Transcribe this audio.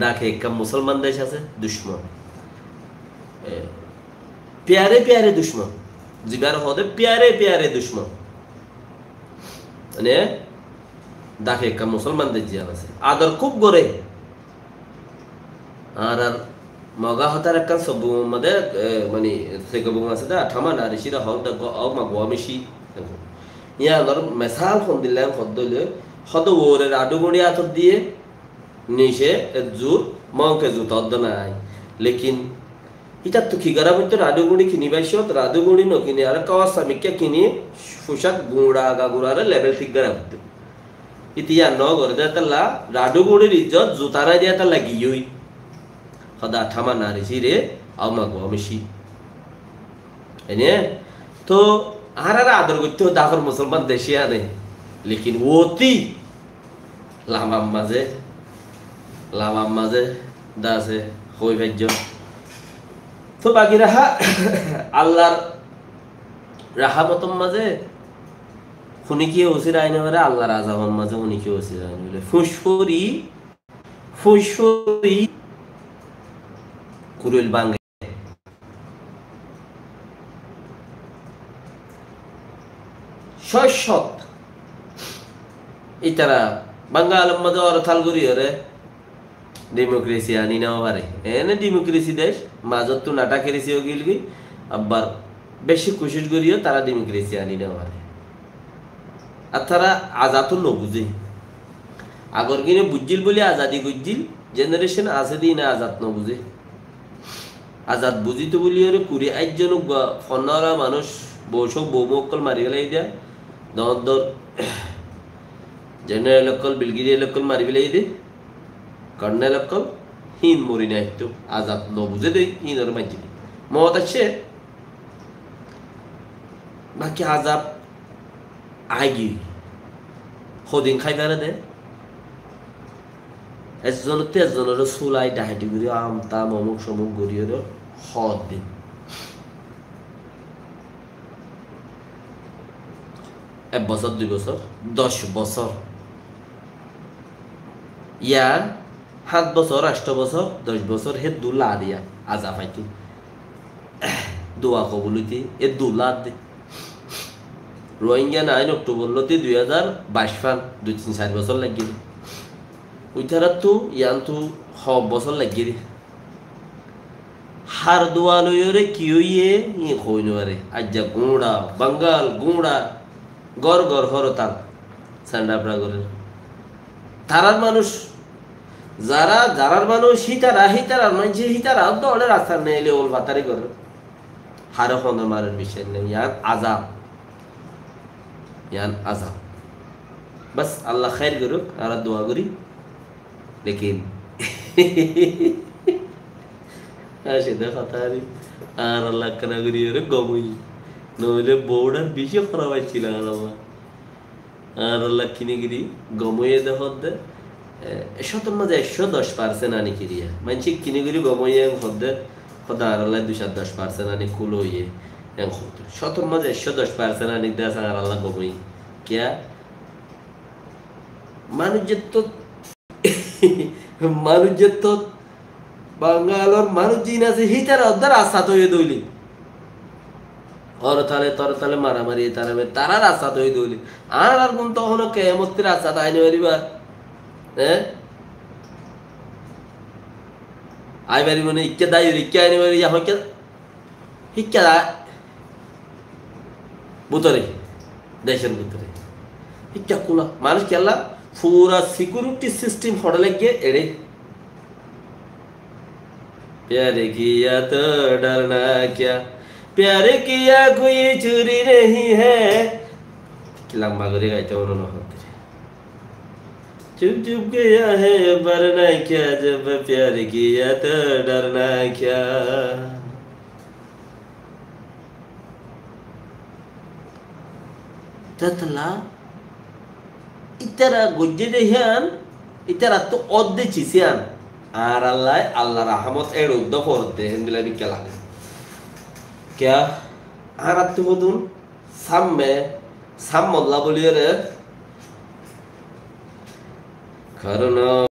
দেখে একটা মুসলমান দেশ আছে দুশ্মন प्यारे प्यारे दुश्मन जिगार होते प्यारे प्यारे दुश्मन মানে দেখে একটা মুসলমানদের জিয়ান আছে আদর খুব গড়ে আর আর মগা হতার একটা সব মধ্যে মানে থেকে বুং আছে দা থামা না রিসিরা হল দা অ মা গোয়ামিশি ইয়া নর মেসাল ফোন দিলাম হদলে হদ ওরে রাডুগুড়ি আতর দিয়ে নিশে জুর মৌকে জুত অদ্দ নাই লেকিন এটা তো কি গরা মধ্যে রাডুগুড়ি কিনি বাইশত রাডুগুড়ি ন কিনি আর কাওয়াসা মিক্কা কিনি ফুসাক গুড়া গাগুড়ারে লেভেল ঠিক গরা হতে ইতিয়া ন গরে দেতলা রাডুগুড়ির ইজ্জত জুতারা দিয়া তা লাগিয়ই হদা থামা না রিসিরে আমা গোয়ামিশি এনে তো আর আদর করতে দাফর মুসলমান দেশে আনে লেকিন ওতি লামাম মাঝে দাসে হই ভাজ্য তো বাকি রাহা আল্লাহর রাহামতম মাঝে শুনি কি ওসির আইনে পারে আল্লাহর আজাবন মাঝে শুনি কি ওসির আইনে বলে ফুসফরি কুরুল বাঙ্গে শত ইতারা বাঙ্গাল মধ্যে অরথাল করি রে ডেমোক্রেসি আনি নেওয়া পারে এনে ডেমোক্রেসি দেশ মাজত তো নাটা কেরেসিও গিলগি আবার বেশি কোশিশ করিও তারা ডেমোক্রেসি আনি নেওয়া পারে আর তারা আজাদও নবুঝে আগর কিনে বুঝিল বলে আজাদি গুজিল জেনারেশন আছে দি না আজাদ নবুঝে আজাদ বুঝিত বলি ওরে কুড়ি একজন ফন্নরা মানুষ বৌসক বৌমকল মারি গেলাই দিয়া দর জেনারেল অকল বিলগিরিয়াল অকল মারি গেলাই দে কর্নেল অকল হিন মরি না একটু আজাদ নবুঝে দেই হিনর মাঝি মত আছে বাকি আজাব আইগি হদিন খাইবারে দে এজনের চুলাই ডাহাটি করি আমতা অমুক সমুক গড়িয়ে হদ দিন এক বছর 2 বছর 10 বছর ইয়ার 7 বছর 8 বছর 10 বছর হে দুলা দিয়া আজা পাইতি দোয়া কবুলিতি এ দুলা দে রোহিঙ্গা 9 অক্টোবর লতি 2022 ফান 2-3-4 বছর লাগিল উইতারা তো ইয়ান তো বছর লাগিয়ে হার দোয়া লইরে কি হইয়ে ই কই নরে আজ্জা গুড়া বাঙ্গাল গুড়া গর গর হরতাল সান্ডাপড়া করে তারার মানুষ যারার মানুষ হিতারার মানুষ হিতারা দৌড়ে রাস্তা নেইলে ওল বাতারি করে হার খন্দ মারের বিষয় নেই ইয়ান আজাব বাস আল্লাহ খাইর করুক আর দোয়া করি लेकिन আসিদা কথারি আর আল্লাহ কানা করি রে গমই নইলে বউডার বেশি খারাপ হইছিল আমার আর আল্লাহ কিনে গিরি গমইয়ে দেহ দে শতর মাঝে 110% আনি কিরিয়া মানছি কিনে গিরি গমইয়ে হদে খোদা আর আল্লাহ 210% আনি কুলোইয়ে এম হতো শতর মাঝে 110% আনি দেশ আর আল্লাহ গমই কিয়া মানুষ তো মানুষ তো বাঙালোর মানুষ জিন আছে হিতার অর্ধার আশা তো হয়ে দইলি তর তালে মারামারি তারা রাস্তা তো হয়ে দইলি আর কোন তখন কেমতের আশা তাই নিবা হ্যাঁ আই বাড়ি মানে ইচ্ছা দায়ী ইচ্ছা আইনি বাড়ি শিক্ষা ভিতরে দেশের ভিতরে শিক্ষা কুলা মানুষ খেলা पूरा सिक्योरिटी सिस्टम होने लगे एड़े प्यारे किया तो डरना क्या प्यारे किया कोई चोरी नहीं है लंबा करे गाइते उन्होंने होते चुप चुप गया है वरना क्या जब प्यारे किया तो डरना क्या ततला ইতারা গজ্জে দেহিয়ান ইতারা তো অর্ধে চিসিয়ান আর আল্লাহ রাহমত এর উদ্দ করতে হেন্দিলা বিকে লাগে क्या আর তো বদুন সাম্মল্লা বলিয়ে রে কারণ